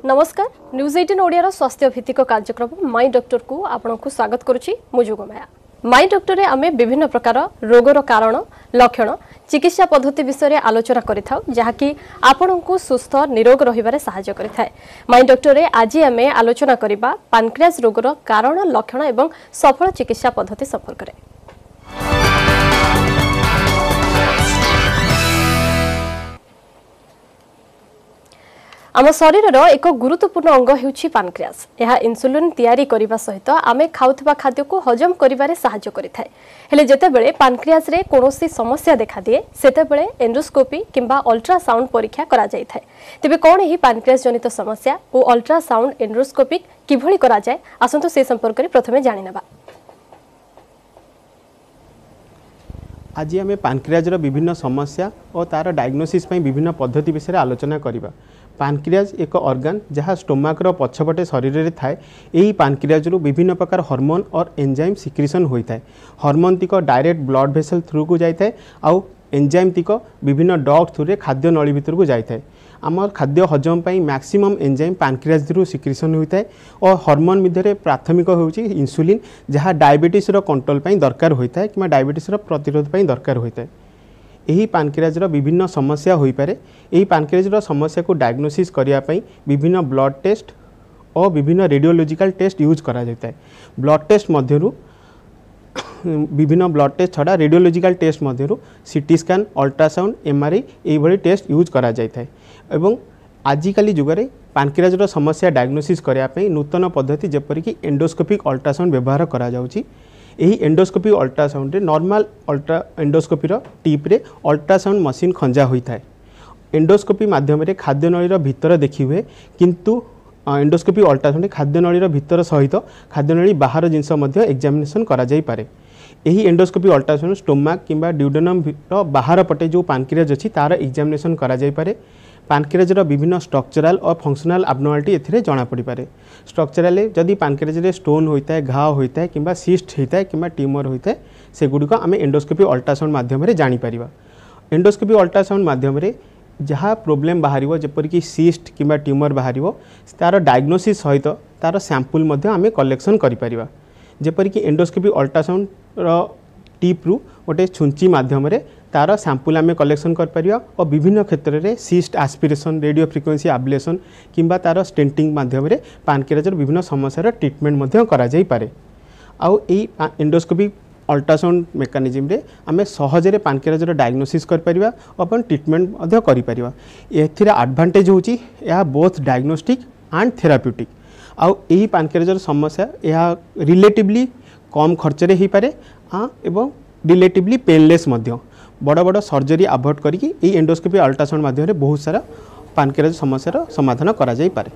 नमस्कार न्यूज 18 ओडिया स्वास्थ्य भित्तिक कार्यक्रम माई डॉक्टर को आपको स्वागत करुच्ची मुजुगमाया। माई डॉक्टर आमे विभिन्न प्रकार रोगर कारण लक्षण चिकित्सा पद्धति विषय में आलोचना करिथाउ जहाँकि आपनकु सुस्थ निरोग रहिबारे सहायता करिथाय। माई डॉक्टर आज आमे आलोचना करिबा पानक्रियाज रोगर कारण लक्षण एवं सफल चिकित्सा पद्धति संपर्क में। आम शरीर एक गुरुत्वपूर्ण अंग होउछि पानक्रियास। यह इंसुलिन तैयारी करने सहित आमे खाउथबा खाद्य को हजम करिबारे सहायता करिथाय। हेले जेतेबेले पानक्रियास रे कोनोसी समस्या देखा दिए सेतेबेले एंडोस्कोपी किंबा अल्ट्रासाउंड परीक्षा करा जाय थाय। तेबे कोन एही पानक्रियास जनित समस्या और अल्ट्रासाउंड एंडोस्कोपी किभଳି करा जाय आसंतो से संपर्क रे प्रथमे जानिनबा। आज आम पानक्रियाज विभिन्न समस्या और तार डायग्नोसिस विभिन्न पद्धति विषय आलोचना करवा। पानक्रियाज एक ऑर्गन जहाँ स्टोमाकर पछपटे शरीर में थाए। यही पानक्रियाज विभिन्न प्रकार हार्मोन और एंजाइम सिक्रिशन होता है। हार्मोन तिक डायरेक्ट ब्लड भेसल थ्रू को जाए आउ एंजाइम तिक विभिन्न डॉग थ्रू रे खाद्य नली भीतर को जाए। आम खाद्य हजम पाई मैक्सिमम एंजाइम पानक्रियाज थ्रू सिक्रिशन होता है और हार्मोन मध्य प्राथमिक होउछि इंसुलिन जहाँ डायबिटीज कंट्रोल पाई दरकार होता है कि डायबिटीज प्रतिरोध पाई दरकार होता है। यही पानक्रियाज विभिन्न समस्या हो पारे। यही पानक्रियाज समस्या को डायग्नोसिस करने विभिन्न ब्लड टेस्ट और विभिन्न रेडियोलॉजिकल टेस्ट यूज करा जाता है। ब्लड टेस्ट मध्यरु विभिन्न ब्लड टेस्ट छड़ा रेडियोलॉजिकल टेस्ट मध्यरु सीटी स्कैन अल्ट्रासाउंड एमआरआई यही टेस्ट यूज करा जाता है। एवं आजिकाली जुगरे पानक्रियाज समस्या डायग्नोसिस करने नूतन पद्धति जेपरिक एंडोस्कोपिक अल्ट्रासाउंड व्यवहार करा जाउछि। यही एंडोस्कोपी अल्ट्रासाउंड रे नॉर्मल एंडोस्कोपी टीप रे अल्ट्रासाउंड मशीन खंजा होता है। एंडोस्कोपी माध्यम रे खाद्य नळीर भितर देखि हुए किंतु एंडोस्कोपी अल्ट्रासाउंड खाद्य नळीर भितर सहित खाद्य नळी बाहर जिनस मध्य एग्जामिनेशन करा जाई पारे। यही एंडोस्कोपी अल्ट्रासाउंड स्टोमाक किंबा ड्यूडेनम बाहर पटे जो पानक्रियाज अछि तार एग्जामिनेशन करा जाई पारे। पानक्रियाज विभिन्न स्ट्रक्चरल और फंक्शनल एब्नॉर्मलिटी एथिरे जाना पड़ी पारे। स्ट्रक्चरल जदि पानक्रियाज रे स्टोन होता है घाव होता है किंबा सिस्ट होता है किंबा ट्यूमर होता है से गुड़िक आम एंडोस्कोपी अल्ट्रासाउंड माध्यम रे जानी परिबा। एंडोस्कोपी अल्ट्रासाउंड माध्यम रे जहाँ प्रोब्लेम बाहर जेपरिक सिस्ट किंबा ट्यूमर बाहर तार डायग्नोसिस सहित तार सैंपल मध्य आम कलेक्शन करिपरिबा। जेपरिक एंडोस्कोपी अल्ट्रासाउंड टीप रु गोटे छुंची माध्यम रे तार सैंपल आम कलेक्शन करिपरिबा और विभिन्न क्षेत्र में cyst aspiration radio frequency ablation किंबा तार स्टेंटिंग माध्यम रे पानक्रियाज विभिन्न समस्या ट्रीटमेंट मध्य करा जाई पारे। आउ एई एंडोस्कोपी अल्ट्रासाउंड मेकानिज्म रे आमे सहजरे पानक्रियाज डायग्नोसिस करिपरिबा अपन ट्रीटमेंट मध्य करिपरिबा। एथिरे एडवांटेज होची या बोथ डायग्नोस्टिक एंड थेराप्यूटिक। आउ एही पानक्रियाज समस्या या रिलेटिवली कम खर्च रे ही पारे एवं रिलेटिवली पेनलेस मध्य बड़ बड़ सर्जरी अवॉइड करिकी एही एंडोस्कोपी अल्ट्रासाउंड माध्यम रे बहुत सारा पानक्रियाज समस्या समाधान करा जाई पारे।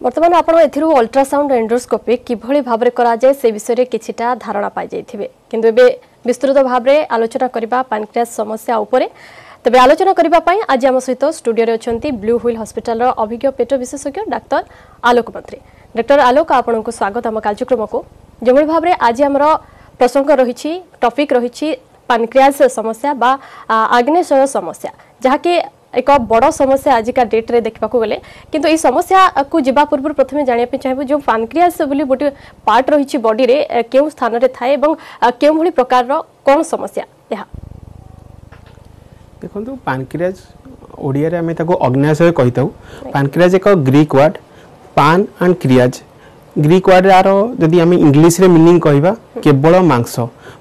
वर्तमान आपण एथिरु अल्ट्रासाउंड एंडोस्कोपी किभଳି भाबरे करा जाय से विषय रे किछिटा धारणा पाई जायथिबे किंतु एबे विस्तृत भाबरे आलोचना करबा पानक्रियाज समस्या उपरे। तबे आलोचना करबा पई आज हम सहित स्टूडियो रे अछंती ब्लू व्हील हॉस्पिटल रो अभिज्ञ पेट विशेषज्ञ डाक्टर आलोक मंत्री। डाक्टर आलोक आपनको स्वागत हम कार्यक्रम को। जेभଳି भाबरे आज हमरो प्रसंग रहिछि टॉपिक रहिछि पानक्रियाज समस्या बा आग्नेयशय समस्या जहाँ कि एक बड़ समस्या आजिका डेट रे देखा गले किंतु ये समस्या को जीवा पूर्व प्रथमे जानिया चाहिए जो पानक्रियाज बोली गोटे पार्ट रही बॉडी रे केउ स्थान रे थाए एवं केउ भली प्रकार रो कोन समस्या यह देखो पानक्रियाज ओडिया रे आमे ताको अग्नेयशय कहिताउ। पानक्रियाज एक ग्रीक वर्ड पान एंड क्रियाज ग्रीक वर्ड आरो जदि आम इंग्लिश रे मीनिंग कहबा केवल मांस।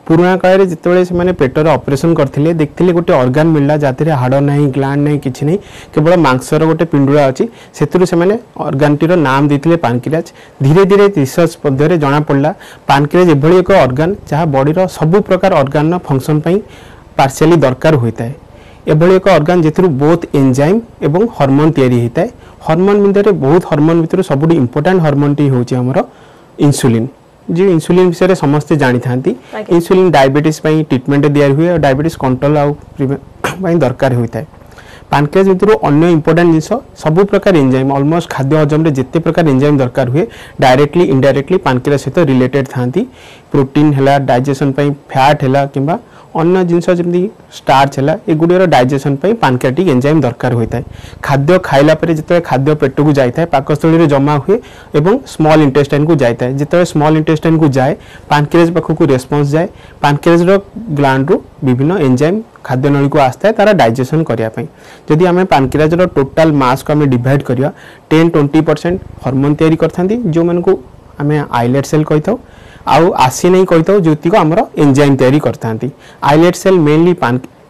पुराना काल रे जिते से माने पेटर ऑपरेशन करथिले देखथिले गोटे ऑर्गन मिलला जातिरे हाड़ नहीं ग्लैंड नहीं किछि नहीं केवल मांसर गोटे पिंडुरा अछि सेतुरु से माने ऑर्गन टीर नाम देथिले पानक्रियाज। धीरे धीरे रिसर्च पद्धरे जणा पड़ला पानक्रियाज एभली एक ऑर्गन जहाँ बॉडीर सब प्रकार ऑर्गन नो फंक्शन पई पार्शियली दरकार होता है। एभली एक ऑर्गन जेथुरु बोथ एंजाइम एवं हार्मोन तैयारी होता है। हार्मोन भितर बहुत हार्मोन भितर सबुठ इंपोर्टेंट हार्मोन टी होची हमर इंसुलिन। जो इंसुलिन विषय समस्त जानी थांती इंसुलिन डायबिटीज पई ट्रीटमेंट दिया हुए और डायबिटीज कंट्रोल आउ पई दरकार होता है। पानक्रियाज भितर अन्य इंपोर्टेंट जिनस सब प्रकार एंजाइम ऑलमोस्ट खाद्य हजम रे जिते प्रकार एंजाइम दरकार हुए डायरेक्टली इनडायरेक्टली पानक्रियाज सहित रिलेटेड थांती। प्रोटीन हैला डाइजेशन पई फैट हैला किंबा अन्य जिनस जमी स्टार्च है एगुड़ियर डाइजेशन पैनक्रियाटिक एंजाइम दरकार होता है। खाद्य खाइला परे जिते खाद्य पेट को जाए पाकस्थली में जमा हुए और स्मॉल इंटेस्टाइन को जाए जिते स्मॉल इंटेस्टाइन को जाए पैनक्रियाज पाखक रेस्पॉन्स जाए पैनक्रियाज ग्लैंड रु विभिन्न एंजाइम खाद्य नली को आसता है तार डाइजेशन करने जदि आम पैनक्रियाज टोटाल मास को आम डिवाइड करिया 10-20% हार्मोन तैयारी करथांती जो मन को आम आइलेट सेल कही था आउ आसी नहीं कही था जो आमर एंजाइम तैयारी करथांती। आइलेट सेल मेनली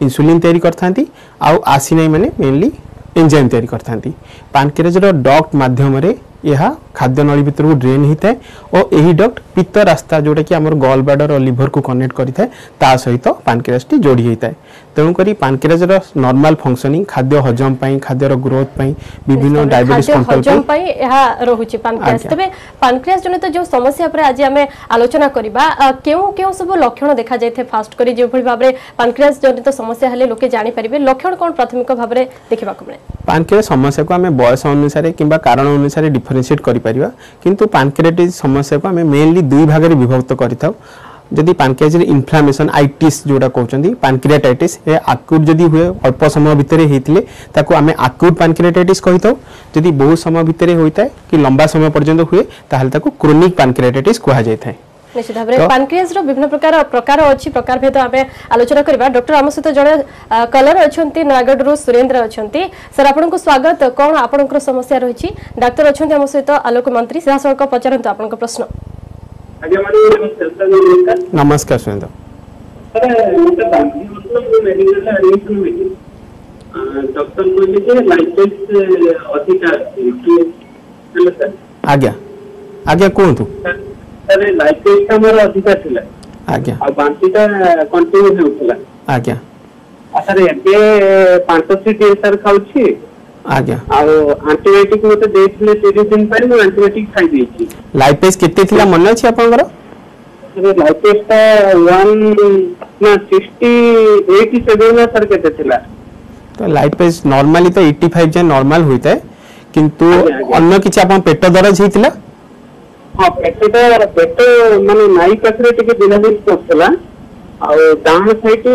इंसुलिन तैयारी करथांती आउ आसी नहीं माने मेनली एंजाइम तैयारी करथांती। पैनक्रियाज डक्ट माध्यम यह खाद्य नली भितर ड्रेन होता है और यही डक्ट पित्त रास्ता जोटा कि आमर गॉल ब्लैडर और लिवर को कनेक्ट करता है ता सहित पैनक्रियाज टी जोड़ी होता है। तेणुक पैनक्रियाज नॉर्मल फंक्शनिंग खाद्य हजम खाद्यर ग्रोथ विभिन्न डायबिटीज कंट्रोल तेज पैनक्रियाज जनित जो समस्या पर आज आम आलोचना करबा केउ केउ सब लक्षण देखा जाए फास्ट करी जो भली भाबरे पैनक्रियाज जनित समस्या हेले लोके जानि परिबे लक्षण कोन प्राथमिक भाबरे देखिबा को मिले। पैनक्रियाज समस्या को आम बयस अनुसार किंबा कारण अनुसार डिफरेंशिएट करि परिबा किंतु पैनक्रियाटिस समस्या को आम मेनली दुई भाग में विभक्त करिथाउ। जदि पैनक्रियाज इन्फ्लामेशन आइटिस जोड़ा कहते पैनक्रियाटाइटिस ए आक्यूट जदि हुए अल्प समय भितर होते ताको आम आक्यूट पैनक्रियाटाइटिस कही था। जदि बहुत समय भितर होता है कि लंबा समय पर्यंत हुए ताहले ताको क्रोनिक पैनक्रियाटाइटिस कहा जाय था। निश्चित भाव में पैनक्रियाज रो विभिन्न प्रकार अच्छी प्रकार भेद आम आलोचना करबा। डॉक्टर आम सहित जड़े कलर अच्छा नयागढ़ सुरेंद्र अच्छा सर आपन को स्वागत कौन आपन समस्या रही डाक्तर अच्छा आम सहित आलोक मंत्री सीधा सड़क पचारतु आपन प्रश्न। नमस्कार सुरेंद्र आज्ञा आज्ञा कहतु अरे लाइफ हमर अधिका थिला आज्ञा आ बांतीटा कंटिन्यू हेउतला आज्ञा सर एबे 5 सर खाउछि आज्ञा आ एंटीबायोटिक मते देथिले 30 दिन पर मैं एंटीबायोटिक खाइ देछि। लाइफ पेज केते थिला मन अछि आपनकर? अरे लाइफ पेज ता 167 ना सर केते थिला तो लाइफ पेज नॉर्मली तो 85 जे नॉर्मल होइता है किंतु अन्य किछि आपन पेट दरज हितला? हाँ पेट माने नाई पाखरे टिके दिनादिन पड़ला आ डाउन साइड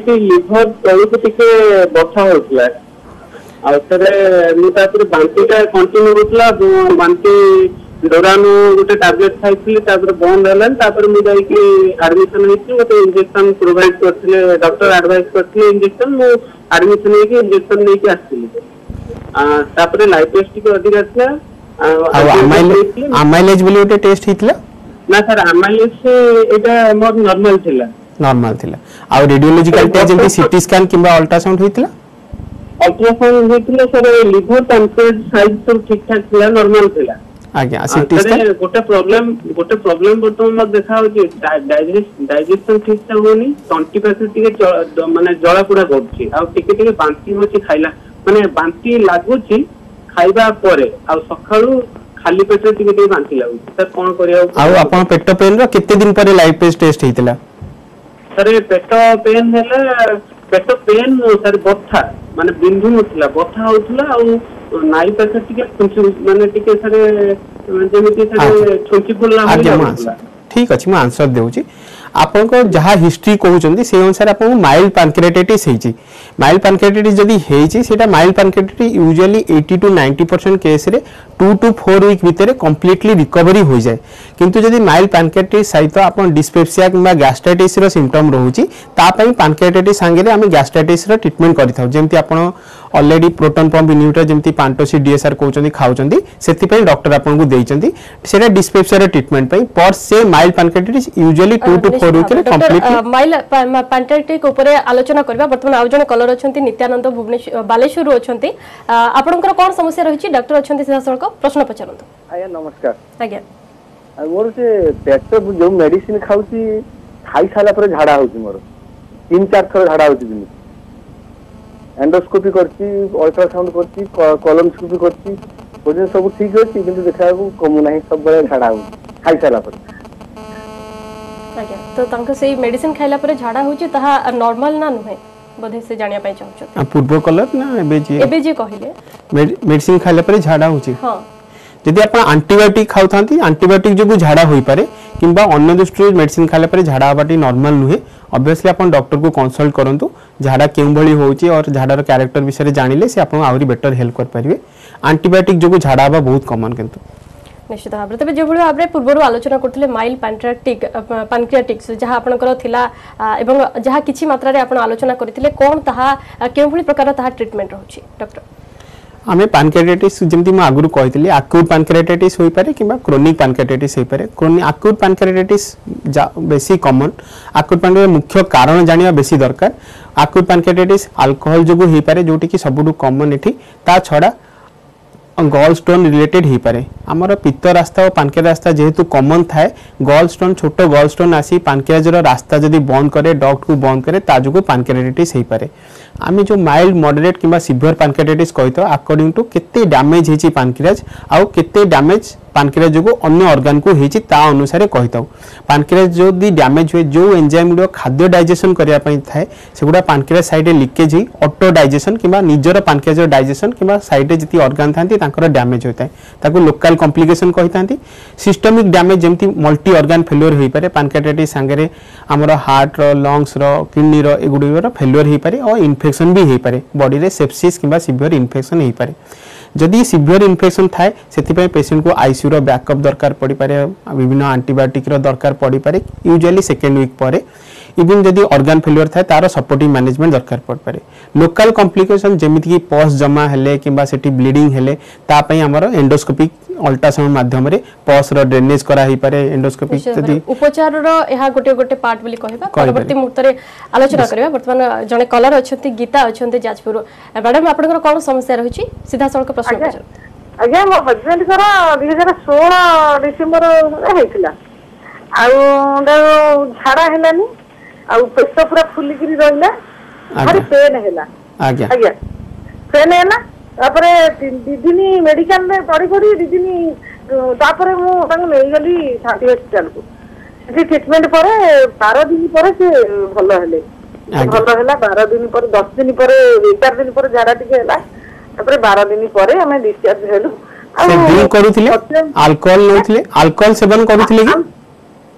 लिवर तळको टिके बथा होतला आ तरे मु तापर बांतीटा कंटिन्यू होतला बांती डोरानो गोटे टैबलेट खाइथिले तापर बंद हलन तापर मु जाई कि एडमिशन हेछि गोटे इंजेक्शन प्रोवाइड करथिले डॉक्टर एडवाइस करथिले इंजेक्शन मु एडमिशन हे कि इंजेक्शन नै कि आथिले आ तापर लाइफ टेस्ट टिके अधिक आथला अमाइलेज बोली गोटे टेस्ट हितला ना सर अमाइलेज एटा मोर नॉर्मल थिला आ रेडियोलॉजिकल टेस्ट जेंति सीटी स्कैन किंबा अल्ट्रासाउंड हितला सर लिवर पैनक्रियाज साइज सब ठीक ठाक थिला नॉर्मल थिला आज्ञा सीटी स्कैन गोटे प्रॉब्लम बर्तमान मत देखा हो कि डाइजेशन ठीक से होनी तंटी पासे टिके माने जळा पुडा करछि आ टिके टिके बांती होछि खाइला माने बांती लागुछि खाइबा परे आ सखाळू खाली पेट टिके टिके बांती लागु सर कोन करिया आ आपण पेट पेन रो केते दिन परे लाइफ पेज टेस्ट हितला? सर पेट पेन हैला पेट पेन नो सर बथा माने बिंदु नथिला बथा होतला आ नाई पासे टिके कुछ माने टिके सर जेमिति सर छोटी फुलला होतला। ठीक अछि म आंसर देउची आपन को जहा हिस्ट्री कहउचंदी से अनुसार आपन माइल्ड पैनक्रियाटाइटिस हेची। माइल्ड पैनक्रियाटाइटिस जदी हेची सेटा mild pancreatitis usually 80 to 90% case रे 2 to 4 वीक भितरे कंप्लीटली रिकवरी हो जाए किंतु जदी माइल्ड पैनक्रियाटाइटिस सहित आपन डिस्पेप्सिया किबा गैस्ट्राइटिस रो सिम्पटम रहउची ता पई पैनक्रियाटाइटिस संगे रे हम गैस्ट्राइटिस रो ट्रीटमेंट करिथाउ जेमति आपन ऑलरेडी प्रोटॉन पंप इन्हिबिटर जेमति पांटोसी डीएसआर कहउचंदी खाउचंदी सेति पई डॉक्टर आपन को देइचंदी सेटा डिस्पेप्सिया रो ट्रीटमेंट पई पर से mild pancreatitis usually 2 to 4 week रे कंप्लीटली माइल्ड पैनक्रियाटाइटिस ऊपर आलोचना करबा। वर्तमान आउ जने कलर अछंती नित्यानंद भुवनेश्वर बालेश्वर रो अछंती आपनकर कोन समस्या रहिछि डॉक्टर अछंती सीधा सळक प्रश्न पचारंतु। आया नमस्कार आज्ञा मोर से पेट जो मेडिसिन खाउची खाई साला पर झाड़ा होची मोर 3-4 थर झाड़ा होची दिन एंडोस्कोपी करची अल्ट्रासाउंड करची कोलोनोस्कोपी करची ओजे सब ठीक होची किंतु देखा को कम नाही सब बळे झाड़ा हो खाई साला पर आज्ञा तो तांको सेही मेडिसिन खाइला पर झाड़ा होची तहा नॉर्मल ना नुहे बधे से जानिया पय चाहछत पूर्व कलर ना एबे जे कहिले मेडिसिन खाइला पर झाड़ा होची। हां यदि आप एंटीबायोटिक खाउथांती एंटीबायोटिक जो झाड़ा होई पारे किंबा अन्य दृष्टि मेडिसिन खाइला पर झाड़ा हबाटी नॉर्मल नुहे ऑब्वियसली अपन डॉक्टर को कंसल्ट करंतु झाड़ा केउ भली होउची और झाड़ार कैरेक्टर विषय जानिले से आपन आहुरी बेटर हेल्प कर परिबे एंटीबायोटिक जो झाड़ा बा बहुत कॉमन किंतु निश्चित भाव तेज जो भाव पूर्व आलोचना करते माइल्ड पैनक्रियाटिक्स जहाँ आपंकर थिला एवं जहाँ किछि मात्रा रे आपण आलोचना करथिले कोन ताहा केउ भली प्रकार ताहा ट्रीटमेंट रहउची डॉक्टर आमे पैनक्रियाटाइटिस जमती म आगुरु कहितली एक्यूट पैनक्रियाटाइटिस होई पारे किबा क्रोनिक पैनक्रियाटाइटिस होई पारे क्रोनिक एक्यूट पैनक्रियाटाइटिस बेसी कॉमन एक्यूट पैनक्रियाटाइटिस मुख्य कारण जानिया बेसी दरकार एक्यूट पैनक्रियाटाइटिस अल्कोहल जोगु होई पारे जोटी कि सबुडु कॉमन एठी ता छडा गॉल स्टोन रिलेटेड ही पारे आमर पित्त रास्ता और पानक्रियाज रास्ता जेहेतु कॉमन थाए गॉल स्टोन छोट गॉल स्टोन आसी पानक्रियाज रास्ता जदि बंद करे डक्ट को बंद करे ता जोगु पैनक्रियाटाइटिस होई पारे आमे जो माइल्ड मॉडरेट किबा सीवियर पैनक्रियाटाइटिस कहितो अकॉर्डिंग टू केते डैमेज हेची पानक्रियाज आउ केते डैमेज पानक्रियाज जोगु अन्य ऑर्गन को हेची ता अनुसार कहितो पानक्रियाज जो दी डैमेज हुए जो एंजाइम गुडो खाद्य डाइजेशन करिया पई थाए सेगुडा पानक्रियाज साइड लीकेज ही ऑटो डाइजेशन किबा निजर पानक्रियाज डाइजेशन किबा साइड जति ऑर्गन थांती तांकर डैमेज होता है ताको लोकल कॉम्प्लिकेशन कहितांती सिस्टमिक डैमेज जेमती मल्टी ऑर्गन फेल्योर होई पारे पैनक्रियाटाइटिस संगे हमर हार्ट रो लंग्स रो किडनी रो एगुडो फेल्योर होई पारे और इन्फेक्शन भी होई पारे बॉडी रे सेप्सिस किबा सीवियर इन्फेक्शन होई पारे जदि सीवियर इन्फेक्शन थाए सेति पेशेंट को आईसीयू रो बैकअप दरकार पड़ी पारे विभिन्न एंटीबायोटिक रो दरकार पड़ी पारे यूजुअली सेकेंड वीक परे इवन जदि ऑर्गन फेल्योर थाए तार सपोर्टिव मैनेजमेंट दरकार पड़ पारे लोकल कॉम्प्लिकेशन जेमिति कि पस जमा हेले किबा सेठी ब्लीडिंग हेले ता पई हमर एंडोस्कोपिक अल्ट्रासाउंड माध्यम रे पस रो ड्रेनेज करा ही पारे एंडोस्कोपिक जदि उपचार रो एहा गोटे गोटे पार्ट बोली कहबा परवर्ती मुहूर्त रे आलोचना करबा वर्तमान जने कलर अछंती गीता अछंती जाजपुर मैडम आपनकर कोन समस्या रहुची सीधा सड़क प्रश्न पछर आज्ञा मो हस्बैंड कर 2016 डिसेंबर हेतिला आउ झाड़ा हेलानी आउ पेट पूरा फुलिकिरी रहला भारी पेन हेला आज्ञा आज्ञा पेन हेला तापरे दिदिनी मेडिकल में पड़ी पड़ी दिदिनी तापरे मु तांग नै गली छाती हॉस्पिटल को से ट्रीटमेंट परे 12 दिन परे से भलो हेले भलो हेला 12 दिन परे 10 दिन परे 11 दिन परे झाड़ा टिके हेला तापरे 12 दिन परे हमें डिस्चार्ज हेलु से ड्रिंक करूथिले अल्कोहल नउथिले अल्कोहल सेवन करूथिले कि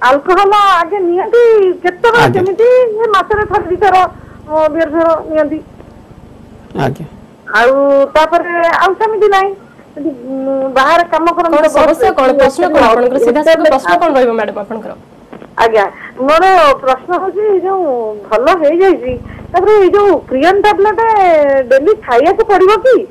अल्कोहल आगे नियंती केतरा जेमिति ये मासरे थर दितर बियर फेर नियंती आगे आउ तापरे आउ समिति नाही बाहर काम करन कोन समस्या कोन प्रश्न कोन आपनकर सीधा सीधा प्रश्न कोन रहबो मैडम आपनकर आज्ञा मोर प्रश्न होजी जो भलो हे जाई तापरे जो क्रियन टैबलेट डेली खाइया को पड़िबो की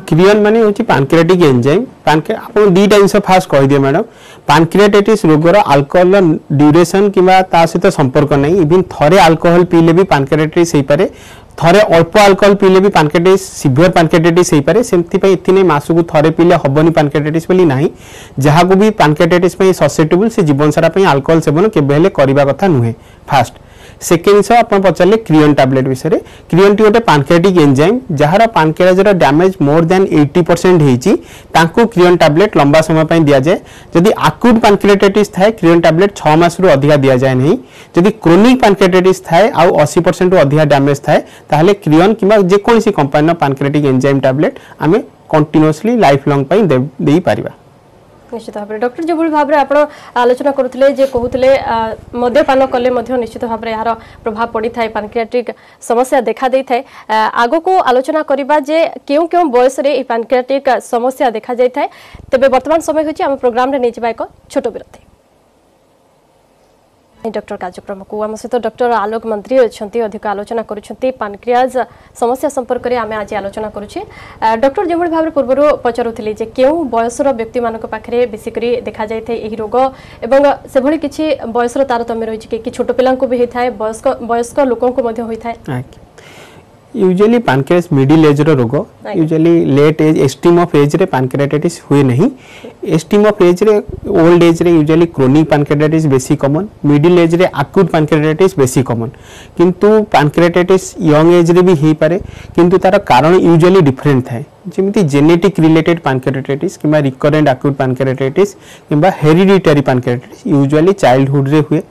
क्रियन माने होची पैनक्रियाटिक एंजाइम आपन दी टाइम्स फास्ट कहि दिए मैडम पैनक्रियाटाइटिस रोगर अल्कोहल ड्यूरेशन किबा ता सहित संपर्क नै इवन थरे अल्कोहल पीले भी पैनक्रियाटाइटिस होई पारे थरे अल्प अल्कोहल पीले भी पैनक्रियाटाइटिस सीवियर पैनक्रियाटाइटिस होई पारे सेमति पई इथिने मासु को थरे पीले हबनी पैनक्रियाटाइटिस बोली नाही जहा को भी पैनक्रियाटाइटिस पई ससेप्टेबल से जीवन सारा पई अल्कोहल सेवन केबेले करिबा कथा नुहे फास्ट सेकेंड से अपन पचारे क्रियन टैबलेट विषय क्रियन टी गोटे pancreatic enzyme jar pancreas damage more than 80% हेची तांको क्रियन टैबलेट लंबा समय पई दिया जाए जदि एक्यूट पैनक्रियाटाइटिस थाए क्रियन टैबलेट 6 मास रु अधिका दिया जाए नहीं जदि क्रोनिक पैनक्रियाटाइटिस थाए आ 80% रु अधिका डैमेज थाए ताहले क्रियन किबा जे कोनसी कंपनी पैनक्रियाटिक एंजाइम टैबलेट आमे कंटीन्यूअसली लाइफ लॉन्ग पई देई पारिबा निश्चित भाव डॉक्टर जो भाव में आप आलोचना करुले जे कहते मद्यपान कले निश्चित भाव में यार प्रभाव पड़ी था पैनक्रियाटिक समस्या देखा दे था आग को आलोचना करवा जे क्यों क्यों बयस रे पैनक्रियाटिक समस्या देखा जाए तेज वर्तमान समय होची आम प्रोग्राम रे नहीं जाबा एक छोट विरति डॉक्टर कार्यक्रम को आम सहित डॉक्टर आलोक मंत्री अच्छा अधिक आलोचना करुँच पैनक्रियाज समस्या संपर्क में आम आज आलोचना करुचे डॉक्टर जो भाव में पूर्व पचारूली जे क्यों बयसर व्यक्ति मान पाखे बेसिक देखा जाए यही रोग एवं से भली किसी बयसर तारतम्य रही कि छोट पिला भी होता है वयस्क लोकों को होता है यूजुअली पैनक्रियास मिडिल एज रो रोग यूजुअली लेट एज एस्टीम ऑफ एज रे पैनक्रियाटाइटिस हुए नहीं एस्टीम ऑफ एज रे ओल्ड एज रे यूजुअली क्रोनिक पैनक्रियाटाइटिस बेसी कॉमन मिडिल एज रे एक्यूट पैनक्रियाटाइटिस बेसी कॉमन किंतु पैनक्रियाटाइटिस यंग एज रे भी हे पारे किंतु तार कारण यूजुअली डिफरेंट थाए जेमिति जेनेटिक रिलेटेड पैनक्रियाटाइटिस किबा रिकरेंट एक्यूट पैनक्रियाटाइटिस किबा हेरिडिटरी पैनक्रियाटाइटिस यूजुअली चाइल्डहुड रे हुए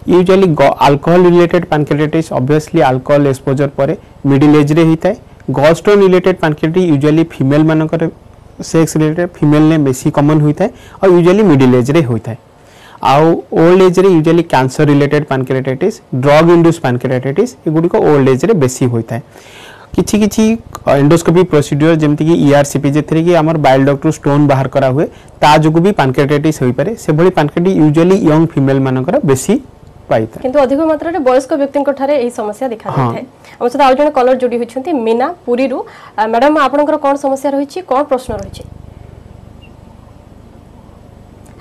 usually alcohol related pancreatitis obviously alcohol exposure पर मिडिल एज रे होता है gallstone related pancreatitis usually female मानकर सेक्स रिलेटेड फीमेल ने बेसी कॉमन होता है और यूजुअली मिडिल एज रे होता है आउ ओल्ड एज रे usually cancer related pancreatitis drug induce pancreatitis एगुड़ी को ओल्ड एज रे बेसी होता है किछि किछि एंडोस्कोपी प्रोसीड्यूर जेमति कि ईआरसीपी जेथरे कि हमर बाइल डॉक्टर स्टोन बाहर करा हुए ता जोगु भी पैनक्रियाटाइटिस होई पारे से भली पैनक्रियाटाइटिस यूजुअली यंग फीमेल मानकर बेसी पाइता किंतु अधिक मात्रा रे वयस्क व्यक्ति को ठारे एही समस्या देखा जाय हम सदा आउ जने कॉलर जोडी होछंती मीना पुरी रु मैडम आपनकर कोन समस्या रही छी कोन प्रश्न रही छी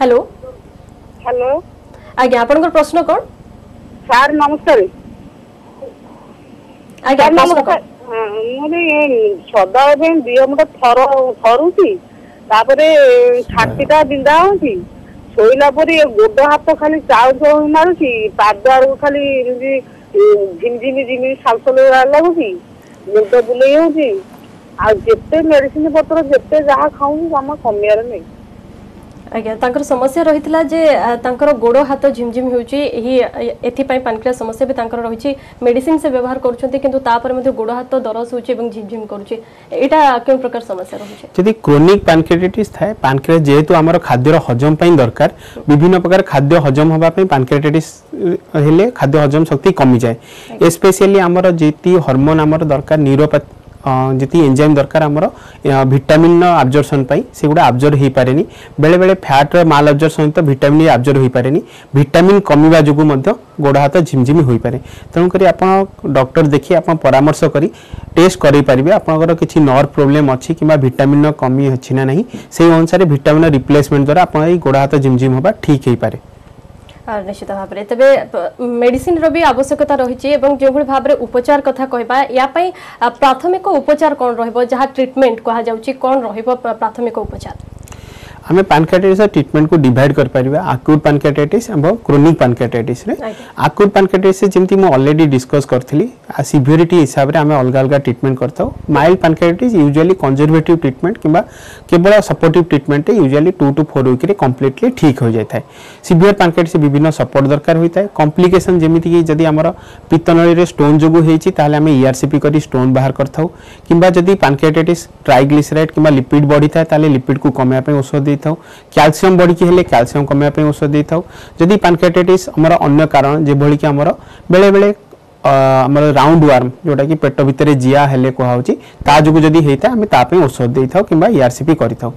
हेलो हेलो आज्ञा आपनकर प्रश्न कोन सर नमस्कार आज्ञा प्रश्न कोन मोरे सदा बेन दियो मत थरुची तापरे छातीटा बिंदा होची सोइला परे गोड हाथ खाली चाउ मारुची पादार खाली झिमझिमी झिमी सालसल लगुची मुंड बुले होची आ जेते मेडिसिन पत्र जेते जहा खाऊ जमा कमियार नहीं आज्ञा तांकर समस्या रहितला जे तांकर गोड़ हाथ झिमझिम होउची एही एथि पय पैनक्रियास समस्या भी तांकर रहिची मेडिसिन से व्यवहार करूछंती किंतु तापर मध्ये गोड़ हाथ दरज होउची एवं झिमझिम करूची एटा केन प्रकार समस्या रहिची जदि क्रोनिक पैनक्रियाटाइटिस थाए पैनक्रियास जेहेतु हमर खाद्यर हजम पय दरकार विभिन्न प्रकार खाद्य हजम होबा पय पैनक्रियाटाइटिस हेले खाद्य हजम शक्ति कमी जाए स्पेशली हमर जेति हार्मोन हमर दरकार न्यूरोपैथ जी एंजाइम दरकार आमर विटामिन अब्जर्पशन से गुड़ा अब्जर्व हो पारे बेले बेले फैट माल अब्जर्पशन सहित विटामिन अब्जर्व हो पारे विटामिन कमिबा जोगु मध्य गोड़ हाथ झिमझिमी हो पारे तेणुक आप डॉक्टर देखिए आप परामर्श करी टेस्ट करें पारे आपंकर किसी नर्व प्रोब्लेम अच्छी कि विटामिन कमी अच्छी ना नहीं से अनुसार विटामिन रिप्लेसमेंट द्वारा आप गोड़ हाथ झिमझिम होगा ठीक हो पारे निश्चित भाव में तेज मेडिसिन रो भी आवश्यकता रही जो भाव में उपचार कथा कहबा या पई प्राथमिक उपचार कौन रहिबो जहाँ ट्रीटमेंट कहा जाउची कौन रहिबो प्राथमिक उपचार आम पैनक्रियाटाइटिस ट्रीटमेंट को डिवाइड कर पारिबा अक्यूट पैनक्रियाटाइटिस और क्रोनिक पैनक्रियाटाइटिस रे अक्यूट पैनक्रियाटाइटिस जेमती मु ऑलरेडी डिस्कस करथली सिवियरिटी हिसाब रे आम अलग अलग ट्रीटमेंट करथौ mild pancreatitis usually conservative treatment किंबा केवल supportive treatment usually 2 to 4 week रे कंप्लीटली ठीक हो जाय थाए सिवियर पैनक्रियाटाइस विभिन्न सपोर्ट दरकार होय थाए कॉम्प्लिकेशन जेमिति कि जदी हमर पित्तनळी रे स्टोन जोगु हेची ताले आम ईआरसीपी करी स्टोन बाहर करथौ किंबा जदी पैनक्रियाटाइटिस ट्राइग्लिसराइड किंबा लिपिड बढ़ी थाए ताले लिपिड को कमेया पे औषध कैल्शियम बढ़ी हेले कैल्शियम कमेया औषध दे था जदि पैनक्रियाटाइटिस हमर अन्य कारण जे भली कि हमर बेले बेले हमर राउंड वर्म जोटा कि पेट भितर जिया हेले कहउची ता जोगु जदि हेता हम ता पे औषध दे था किंबा ईआरसीपी करि था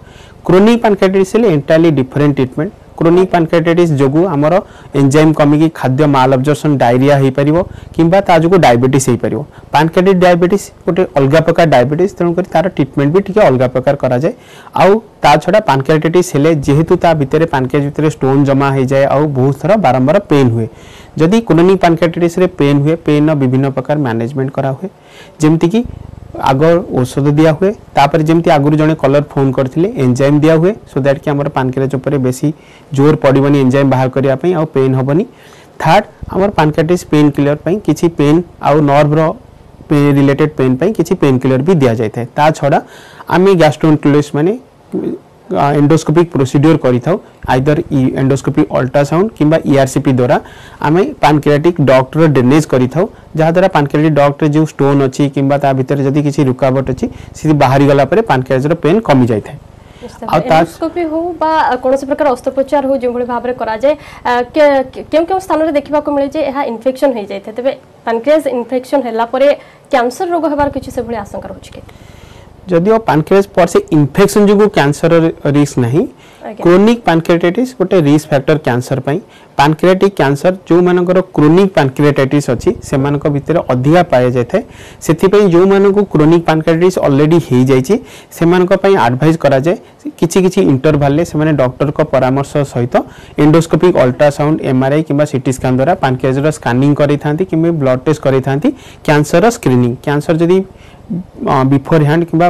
क्रोनिक पैनक्रियाटाइटिस हेले entirely different treatment chronic pancreatitis जोगु हमर एंजाइम कमी की खाद्य माल अब्जर्पशन डायरिया हे परिबो किंबा ता जोगु डायबिटीज हे परिबो पैनक्रियाटाइटिस डायबिटीज गोटे अलग प्रकार डायबिटीज तेणु कर तार ट्रीटमेंट भी टिके अलग प्रकार करा जाय आउ ता छडा पैनक्रियाटाइटिस हेले जेहेतु ता भितरे पैनक्रियास भितरे स्टोन जमा हे जाय आउ बहुत सारा बारंबार पेन हुए जदि क्रोनिक पैनक्रियाटाइटिस रे पेन हुए पेन विभिन्न प्रकार मैनेजमेंट करा हुए जेमति कि आग औषध दिया हुए तापर जेमती आगुरी जने कलर फोन करथिले एंजाइम दिया हुए सो दैट कि हमर पैनक्रियास ऊपर बेसी जोर पड़िबनी एंजाइम बाहर करिया पई आ पेन होबनी थर्ड हमर पैनक्रियाटाइटिस पेन किलर पई किछि पेन आ नर्व रो रिलेटेड पेन पई किछि पेन किलर भी दिया जाय थाए ता छडा आमी गैस्ट्रोएंटेरोलॉजिस्ट माने एंडोस्कोपिक प्रोसीड्यूर करि थाउ आइदर एंडोस्कोपी अल्ट्रासाउंड किंबा ईआरसीपी द्वारा आमे पैनक्रियाटिक डॉक्टर ड्रेनेज करि थाउ जहा द्वारा पैनक्रियाटिक डॉक्टर जो स्टोन अछि किंबा ता भीतर जदी किछि रुकावट अछि से बाहरी गला परे पैनक्रियास रो पेन कमी जाय थाए एंडोस्कोपी हो बा कोनोसी प्रकार अस्त्रोपचार हो जो भली भाव रे करा जाय केम केम स्थान रे देखिबा को मिले जे एहा इन्फेक्शन हो जाय तबे पैनक्रियास इन्फेक्शन हैला परे कैंसर रोग हेबार किछि से भली आशंका रहछि के जदिओ पैनक्रियास पर से इन्फेक्शन जो कैंसर रिस्क नहीं क्रोनिक पैनक्रियाटाइटिस गोटे रिस्क फैक्टर कैंसर पई पैनक्रियाटिक कैंसर जो मानकर क्रोनिक पैनक्रियाटाइटिस अछि से मानक भितर अधिका पाए जाय थाए सेथि पई जो मानको क्रोनिक पैनक्रियाटाइटिस ऑलरेडी हे जाय छि से मानक पई एडवाइस करा जाय किछि किछि इंटरवल ले से माने डॉक्टर को परामर्श सहित एंडोस्कोपिक अल्ट्रासाउंड एमआरआई किंबा सीटी स्कैन द्वारा पैनक्रियास रो स्कैनिंग करै थांती किंबा ब्लड टेस्ट करै थांती कैंसर स्क्रीनिंग कैंसर जदी बिफोर हैंड किंबा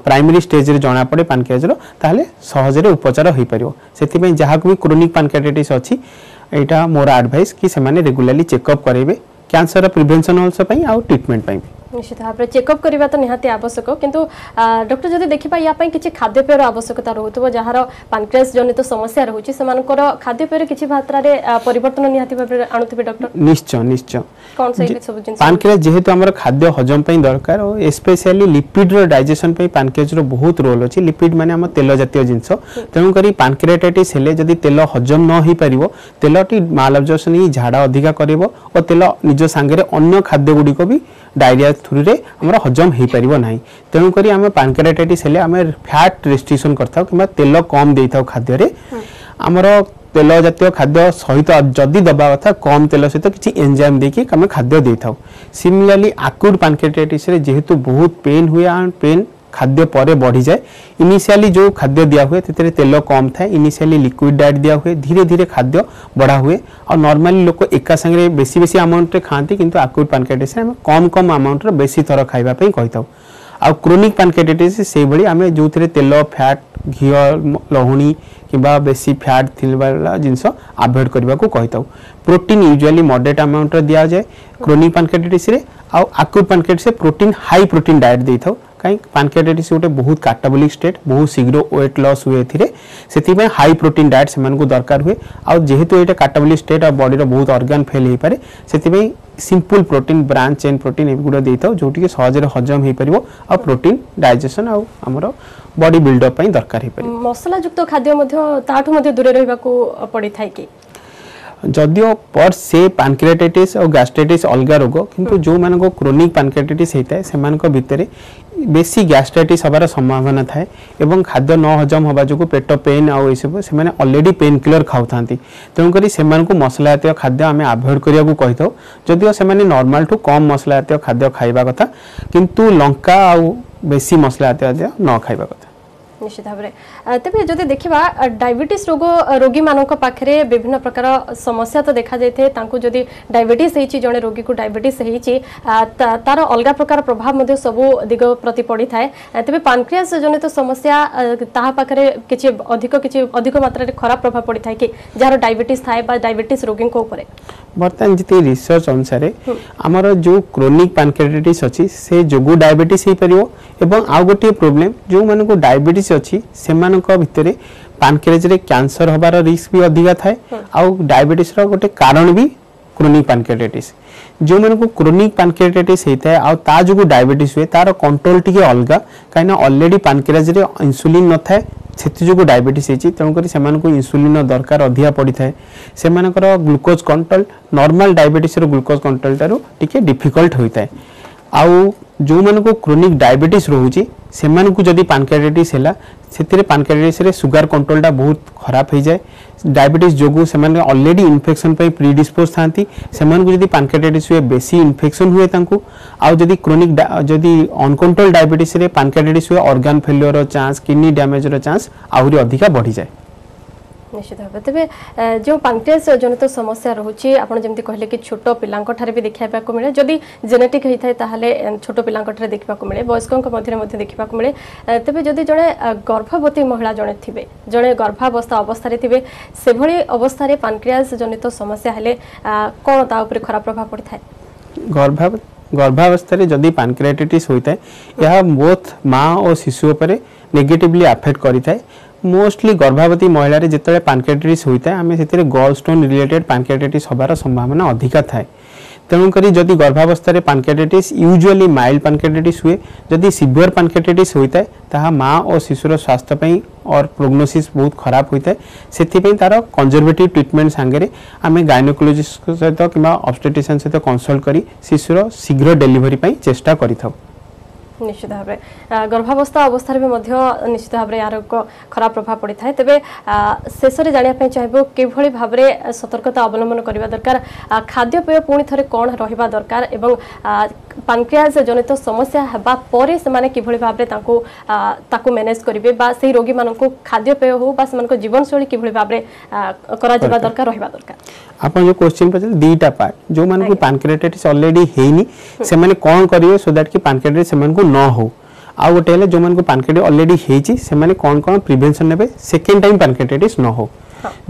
प्राइमरी स्टेज रे जाना पड़े पैनक्रियास रो ताले सहज रे उपचार होई परियो सेति पई जहा को भी क्रोनिक पैनक्रियाटाइटिस अछि एटा मोर एडवाइस कि से माने रेगुलरली चेकअप करेबे कैंसर प्रिवेंशन आल्सो पई आ ट्रीटमेंट पई निश्चित भाव चेकअप करवा तो निहाती आवश्यक किंतु डॉक्टर जदि देखा या किसी खाद्यपेयर आवश्यकता रोथबो जार पानक्रियास जनित समस्या रोचे से खाद्यपेय किसी मात्रा परिवर्तन निहाती भाव आणुथिबे डॉक्टर निश्चय निश्चय कौन से सब जिंस पानक्रियास जेहेतु हमर खाद्य हजम पई दरकार और स्पेशली लिपिड रो डाइजेशन पई पानक्रियास रो बहुत रोल अछि लिपिड माने हम तेल जातीय जिंस तेनु करी पानक्रियाटाइटिस हेले जदि तेल हजम न ही परिवो तेलटी माल अब्जॉर्प्शन ही झाड़ा अधिका करिवो और तेल निज संगे अन्य खाद्य गुडी को भी डायरिया थ्रू रे हमर हजम हे परिवो नाही तेनु करी हम पानक्रियाटाइटिस हेले हम फैट रेस्ट्रिक्शन करथाउ किबा तेल कम देइथाउ खाद्य रे हमर तेल जातीय खाद्य सहित जदि दबा कथा कम तेल सहित किसी एंजाइम देकी हम खाद्य देइथाउ सिमिलरली अक्यूट पानक्रियाटाइटिस रे जेहेतु बहुत पेन हुए एंड पेन खाद्य पर बढ़ी जाए इनिशियली जो खाद्य दिया हुए तेरे तेल कम थाए इनिशियली लिक्विड डाइट दिया हुए धीरे धीरे खाद्य बढ़ा हुए और नॉर्मली लोक एका संगे बेसी बेसी अमाउंट रे खाती किंतु अक्यूट पानक्रियाटाइटिस हम कम कम अमाउंट रे बेसी थर खाइबा पई कहिताउ आ क्रोनिक पानक्रियाटाइटिस से भली आमे जो तेल फैट घी लहुणी किबा बेसी फैट थिलवाला जिंस अवॉइड करबा को कहिताउ प्रोटीन यूजुअली मॉडरेट अमाउंट रे दिया जाए क्रोनिक पानक्रियाटाइटिस रे आ अक्यूट पानक्रियाटाइटिस से प्रोटीन हाई प्रोटीन डाइट देइथाउ कहीं पानक्रियाटाइटिस गोटे बहुत काटाबोलिक स्टेट बहुत शीघ्र वेट लॉस हुए से हाई प्रोटीन डाइट से दरकार हुए आ जेहेतु ये काटाबोलिक स्टेट और बॉडी बहुत ऑर्गन फेल हो पारे से simple protein branch chain protein एगुड़ा देता जोटि सहज हजम हो पार आ प्रोटीन डाइजेशन आमर बॉडी बिल्डअप दरकार हो पारे मसला युक्त खाद्य दूर रहा पड़ी था कि जदियो पर से पानक्रियाटाइटिस और गैस्ट्राइटिस अलग रोग किंतु जो मानको क्रोनिक पानक्रियाटाइटिस होता है सेमानक भितरे बेसी गैस्ट्राइटिस हबार संभावना थाए एवं खाद्य न हजम हवा जो पेट पेन आउ सब से ऑलरेडी पेन किलर खाऊ था तेणुक मसला जातीय खाद्य आम अवॉइड करने को कही था जदियो से नॉर्मल ठू कम मसला जातीय खाद्य खाइबा कथा किंतु लंका आउ बेसी मसला जातीय न खाइबा कथा निश्चित भाव में तेज जदि देखा डायबिटीज रोग रोगी मान पाखे विभिन्न प्रकार समस्या तो देखा जाए जदि डायबिटीज होती जड़े रोगी को डायबिटीज होती तार अलग प्रकार प्रभाव सबू दिग प्रति पड़ी थाए तेज पानक्रियास जनित समस्या पाखे किसी अधिक मात्रा खराब प्रभाव पड़ी था कि जार डायबिटीज थाए डायबिटीज रोगी बर्तमान जी रिसर्च अनुसार आमर जो क्रोनिक पानक्रियाटाइटिस अच्छी से जोगु डायबिटीज हो पार एवं आउ गोटे प्रोब्लेम जो मान को डायबिटीज अच्छी से भितर पानक्रियाज रे कैंसर हबार रिस्क भी अधिका थाए आउ डायबिटीज रो गोटे कारण भी क्रोनिक पानक्रियाटाइटिस जो मन को क्रोनिक पानक्रियाटाइटिस होता है आ ता जो डायबिटीज हुए तार कंट्रोल टिके अलग कहीं ऑलरेडी पानक्रियाज रे इंसुलिन न थाए से जो डायबिटीज होती तेणुक इंसुलिन दरकार अधिका पड़ी था से glucose control normal diabetes glucose control टारू टिके डिफिकल्ट होता है आउ जो मन को क्रोनिक डायबिटीज रोचे से जदि पानक्रियाटाइटिस है से पानक्रियाटाइटिस रे सुगर कंट्रोल टा बहुत खराब हो जाए डायबिटीज जो से ऑलरेडी इन्फेक्शन प्रीडिस्पोज था से पानक्रियाटाइटिस हुए बेसी इन्फेक्शन हुए आउ जदि क्रोनिक जदि अनकंट्रोल डायबिटीज रे पानक्रियाटाइटिस हुए organ failure chance kidney damage chance आहरी अधिका बढ़ी जाए निश्चित भाव तेज जो पानक्रियास जनित समस्या रोचे आपड़ जमी कहले कि छोट पिलांर भी देखा मिले जदि जेनेटिक होता है छोट पिलांर देखा मिले वयस्कों मध्य देखा मिले तेज जदि जड़े गर्भवती महिला जड़े थे जड़े गर्भावस्था अवस्था थे से भली अवस्था पानक्रियास जनित समस्या हेले कौन ता उपरे खराब प्रभाव पड़ता है गर्भावस्था जदि पानक्रियाटाइटिस होता है यह बोथ माँ और शिशु पर नेगेटिवली अफेक्ट करें मोस्टली गर्भवती महिला जिते पानक्रियाटाइटिस होता है आम से गॉल स्टोन रिलेटेड पानक्रियाटाइटिस हबार संभावना अधिका थाए तेणुक जदि गर्भावस्था पानक्रियाटाइटिस यूजुअली माइल्ड पानक्रियाटाइटिस हुए जदि सीवियर पानक्रियाटाइटिस होता है ताहा माँ और शिशुर स्वास्थ्य और प्रोग्नोसिस बहुत खराब होता है से तार कंजर्वेटिव ट्रीटमेंट सांगे आम गायनोकोलॉजिस्ट सहित कि ऑब्स्टेट्रिशियन सहित कंसल्ट कर शिशुर शीघ्र डेलीवरी चेष्टा करिथाउ निश्चित भाव में गर्भावस्था अवस्था भी निश्चित भाव यार खराब प्रभाव पड़ी था तेज शेष में जानापी चाहबू कि भाव में सतर्कता अवलंबन करने दरकार खाद्यपेय पुणी थे कौन रहा दरकार एवं पानक्रियास जनित समस्या होगा पर से किभली भाव में मैनेज करेंगे से रोगी मान खाद्यपेय हो जीवनशैली किभली भाव में दरकार रहा दरकार आप जो क्वेश्चन पचारे दीटा पार्ट जो मान को पानक्रियाटाइटिस ऑलरेडी हेनी से माने कौन करिवे सो दैट कि पानक्रियाटाइटिस से मान को न हो आ गोटे जो मान को पानक्रियाटाइटिस ऑलरेडी हेची से माने कौन कौन प्रिवेंशन नेबे सेकंड टाइम पानक्रियाटाइटिस न हो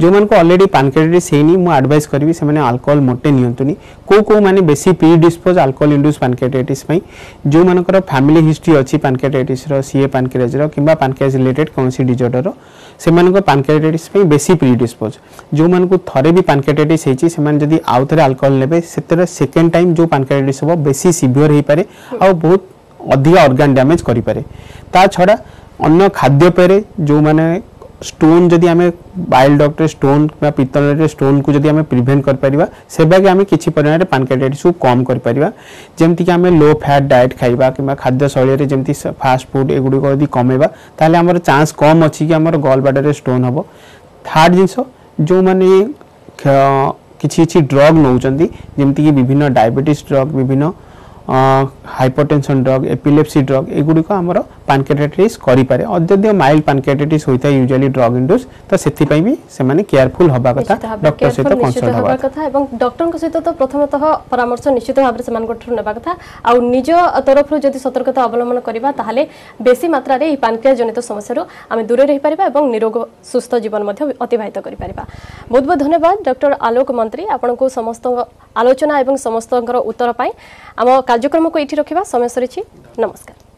जो मान को ऑलरेडी पैनक्रियाटाइटिस हेनी मु एडवाइस करबी से माने अल्कोहल मोटे नियंतुनी को माने बेसी pre dispose alcohol induce pancreatitis पई जो मानकर फैमिली हिस्ट्री अछि पैनक्रियाटाइटिस रो सीए पैनक्रियाज रो किबा पैनक्रियाज रिलेटेड कोनसी डिसऑर्डर रो से मानको पैनक्रियाटाइटिस पई बेसी प्री डिस्पोज जो मानको थरे भी पैनक्रियाटाइटिस हेची से मान जदी आउ थरे अल्कोहल लेबे सेतरे सेकंड टाइम जो पैनक्रियाटाइटिस हो बेसी सिवियर हे पारे आ बहुत अधिक ऑर्गन डैमेज करि पारे ता छडा अन्य खाद्य पेरे जो माने स्टोन जदि आमे बाइल डॉक्टर स्टोन या पित्तल स्टोन को जदि आमे प्रिवेंट कर परिबा सेबा के आमे किछि परिमाण रे पैनक्रियाटाइटिस को कम कर परिबा जेमति कि आमे लो फैट डाइट खाइबा कि खाद्य शैली रे जेमति फास्ट फूड एगुडी को यदि कमेबा ताले हमर चांस कम अछि कि हमर गॉल ब्लैडर रे स्टोन हबो थर्ड जिंसो जो माने किछि ड्रग नउचंदी जेमति कि विभिन्न डायबिटीज ड्रग विभिन्न हाइपरटेंशन ड्रग एपिलेप्सी ड्रग एगुडी को हमर पैनक्रियाटाइटिस करि पारे अत्यधिक माइल्ड पैनक्रियाटाइटिस होइता यूजुअली ड्रग इंड्यूस त सेति पई भी से माने केयरफुल हबा कथा डॉक्टर सहित कंसल्ट हबा कथा एवं डॉक्टर सहित तो प्रथमतः परामर्श निश्चित भाव रे समान कोठर नेबा कथा आ निज तरफ जदि सतर्कता अवलंबन करिबा ताहाले बेसी मात्रा रे पैनक्रियास जनित समस्या रो आमे दूरे रहि परिबा एवं निरोग सुस्थ जीवन मध्ये अतिबाहित करि परिबा। बहुत बहुत धन्यवाद डॉक्टर आलोक मंत्री आपन को समस्त आलोचना एवं समस्त उत्तर पाई आम कार्यक्रम को एठी रखिबा समय सरिछि नमस्कार।